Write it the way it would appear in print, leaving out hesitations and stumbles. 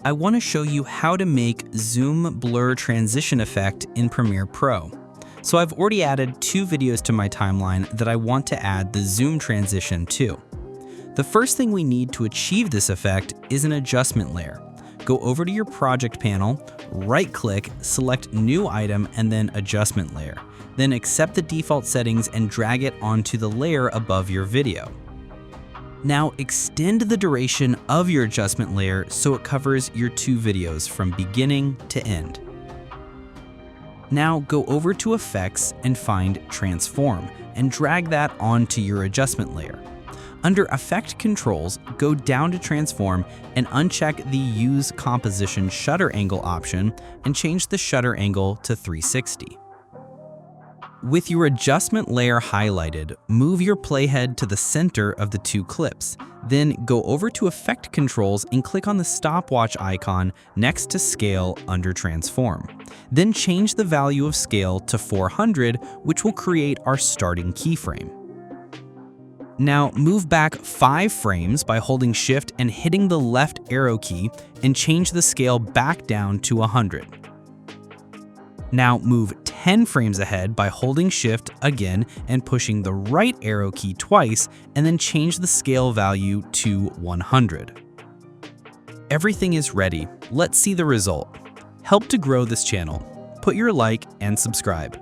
I want to show you how to make zoom blur transition effect in Premiere Pro. So I've already added 2 videos to my timeline that I want to add the zoom transition to. The first thing we need to achieve this effect is an adjustment layer. Go over to your project panel, right-click, select New Item, and then Adjustment Layer. Then accept the default settings and drag it onto the layer above your video. Now extend the duration of your adjustment layer so it covers your 2 videos from beginning to end. Now go over to Effects and find Transform and drag that onto your adjustment layer. Under Effect Controls, go down to Transform and uncheck the Use Composition Shutter Angle option and change the shutter angle to 360. With your adjustment layer highlighted, move your playhead to the center of the 2 clips. Then go over to Effect Controls and click on the stopwatch icon next to Scale under Transform. Then change the value of scale to 400, which will create our starting keyframe. Now move back 5 frames by holding Shift and hitting the left arrow key and change the scale back down to 100. Now move 10 frames ahead by holding Shift again and pushing the right arrow key twice, and then change the scale value to 100. Everything is ready. Let's see the result. Help to grow this channel. Put your like and subscribe.